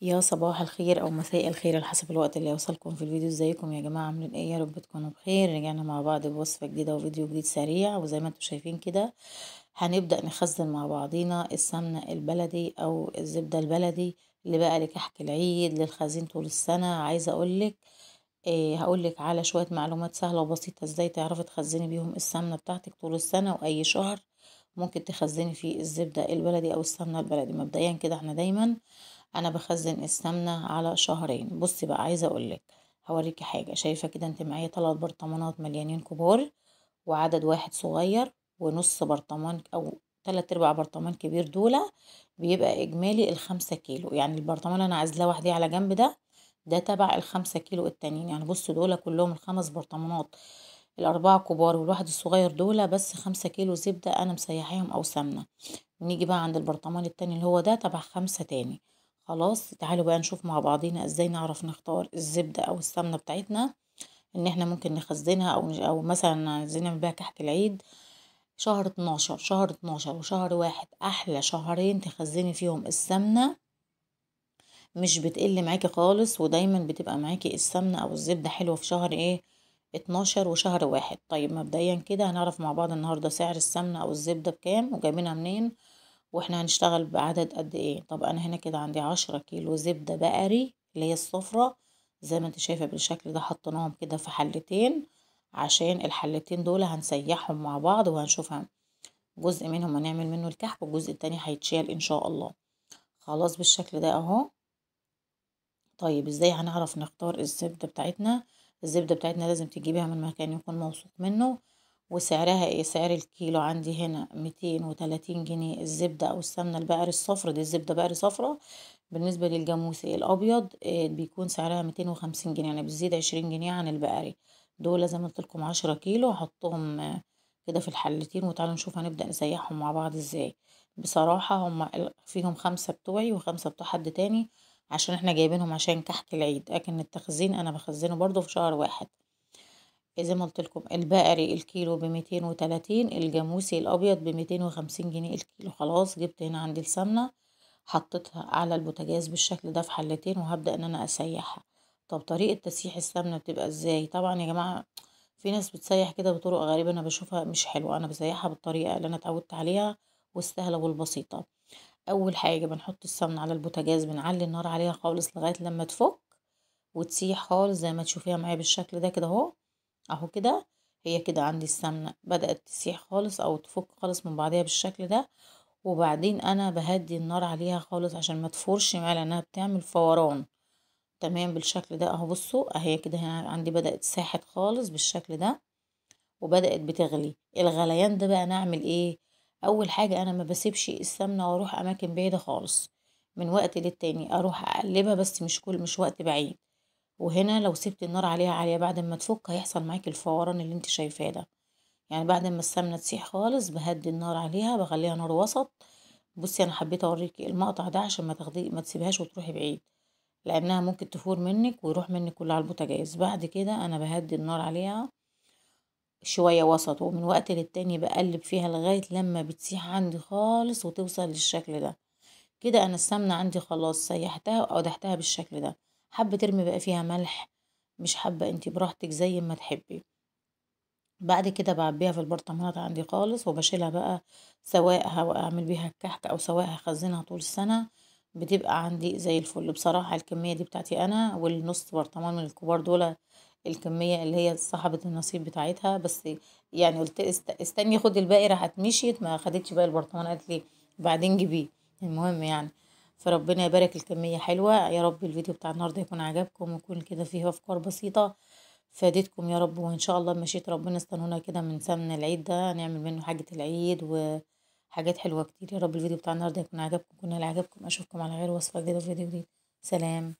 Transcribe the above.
يا صباح الخير او مساء الخير على حسب الوقت اللي يوصلكم في الفيديو. ازيكم يا جماعه؟ عاملين ايه؟ يا رب تكونوا بخير. رجعنا مع بعض بوصفه جديده وفيديو جديد سريع، وزي ما انتم شايفين كده هنبدا نخزن مع بعضينا السمنه البلدي او الزبده البلدي اللي بقى لكحك العيد للخزين طول السنه. عايزه اقولك هقولك على شويه معلومات سهله وبسيطه ازاي تعرفي تخزني بيهم السمنه بتاعتك طول السنه، واي شهر ممكن تخزني فيه الزبده البلدي او السمنه البلدي. مبدئيا كده احنا دايما انا بخزن السمنة على شهرين. بصي بقى، عايزة اقولك هوريكي حاجة. شايفة كده انت معايا 3 برطمانات مليانين كبار، وعدد واحد صغير، ونص برطمان او 3/4 برطمان كبير. دول بيبقى اجمالي ال5 كيلو. يعني البرطمان اللي انا عازلاه وحدي على جنب ده تبع ال5 كيلو التانيين. يعني بصوا دول كلهم ال5 برطمانات، الأربعة كبار والواحد الصغير، دول بس 5 كيلو زبدة أنا مسيحاهم أو سمنة. نيجي بقى عند البرطمان التاني اللي هو ده تبع 5 تاني. خلاص، تعالوا بقى نشوف مع بعضينا ازاي نعرف نختار الزبدة او السمنة بتاعتنا ان احنا ممكن نخزنها او مثلا عايزين نعمل بيها كحك العيد. شهر 12 وشهر واحد احلى شهرين تخزني فيهم السمنة، مش بتقل معاكي خالص، ودايما بتبقى معاكي السمنة او الزبدة حلوة في شهر ايه؟ 12 وشهر واحد. طيب مبدئيا كده هنعرف مع بعض النهاردة سعر السمنة او الزبدة بكام وجايبينها منين، واحنا هنشتغل بعدد قد ايه. طب انا هنا كده عندي 10 كيلو زبدة بقري اللي هي الصفرة، زي ما انت شايفة بالشكل ده. حطيناهم كده في حلتين، عشان الحلتين دول هنسيحهم مع بعض وهنشوفها. جزء منهم هنعمل منه الكحك والجزء التاني هيتشال ان شاء الله. خلاص بالشكل ده اهو. طيب ازاي هنعرف نختار الزبدة بتاعتنا؟ الزبدة بتاعتنا لازم تجيبيها من مكان يكون موثوق منه. وسعرها ايه؟ سعر الكيلو عندي هنا 230 جنيه الزبدة او السمنة البقري الصفرا. دي الزبدة بقري صفرا. بالنسبة للجاموسي الابيض بيكون سعرها 250 جنيه، يعني بتزيد 20 جنيه عن البقري. دول زي ما قلت لكم 10 كيلو. هحطهم كده في الحلتين، وتعالوا نشوف هنبدأ نسيحهم مع بعض ازاي. بصراحة هم فيهم 5 بتوعي و5 بتوع حد تاني، عشان احنا جايبينهم عشان كحك العيد. لكن التخزين انا بخزنه برضو في شهر واحد. زي ما قلت لكم البقري الكيلو ب230، الجاموسي الابيض ب250 جنيه الكيلو. خلاص جبت هنا عندي السمنة، حطيتها على البوتاجاز بالشكل ده في حلتين، وهبدأ ان انا اسيحها. طب طريقة تسييح السمنة بتبقى ازاي؟ طبعا يا جماعة في ناس بتسيح كده بطرق غريبة، انا بشوفها مش حلوة. انا بسيحها بالطريقة اللي انا اتعودت عليها والسهلة والبسيطة. اول حاجة بنحط السمنة على البوتاجاز، بنعلي النار عليها خالص لغاية لما تفك وتسيح خالص زي ما تشوفيها معايا بالشكل ده كده اهو. اهو كده. هي كده عندي السمنة بدأت تسيح خالص او تفك خالص من بعضها بالشكل ده. وبعدين انا بهدي النار عليها خالص عشان ما تفورش معايا، لانها بتعمل فوران. تمام بالشكل ده اهو. بصوا اهي كده هنا عندي بدأت ساحت خالص بالشكل ده، وبدأت بتغلي. الغليان ده بقى نعمل ايه؟ اول حاجة انا ما بسيبش السمنة واروح اماكن بعيدة خالص. من وقت للتاني اروح اقلبها، بس مش وقت بعيد. وهنا لو سبت النار عليها عالية بعد ما تفك هيحصل معاكي الفوران اللي انت شايفاه ده. يعني بعد ما السمنة تسيح خالص بهدي النار عليها، بخليها نار وسط. بصي انا حبيت اوريكي المقطع ده عشان ما تسيبهاش وتروحي بعيد، لانها ممكن تفور منك ويروح منك كله على البوتاجاز. بعد كده انا بهدي النار عليها شوية وسط، ومن وقت للتاني بقلب فيها لغاية لما بتسيح عندي خالص وتوصل للشكل ده. كده انا السمنة عندي خلاص سيحتها او قدحتها بالشكل ده. حابة ترمي بقى فيها ملح، مش حابة انتي براحتك زي ما تحبي. بعد كده بعبيها في البرطمانات عندي خالص وبشيلها بقى، سواء هعمل بيها الكحك او سواء هخزنها طول السنة. بتبقى عندي زي الفل. بصراحة الكمية دي بتاعتي انا والنص برطمان من الكبار دول، الكمية اللي هي صاحبة النصيب بتاعتها بس. يعني قلت استني خدي الباقي، راحت مشيت ما خدتش باقي البرطمان، قالت لي بعدين جيبيه. المهم يعني، فربنا يبارك. الكمية حلوة. يا رب الفيديو بتاع النهاردة يكون عجبكم ويكون كده فيه أفكار بسيطة فادتكم يا رب. وإن شاء الله مشيت ربنا استنونا كده من سمن العيد ده نعمل منه حاجة العيد وحاجات حلوة كتير. يا رب الفيديو بتاع النهاردة يكون عجبكم. كنا عجبكم. أشوفكم على غير وصفة جديدة وفيديو جديد. سلام.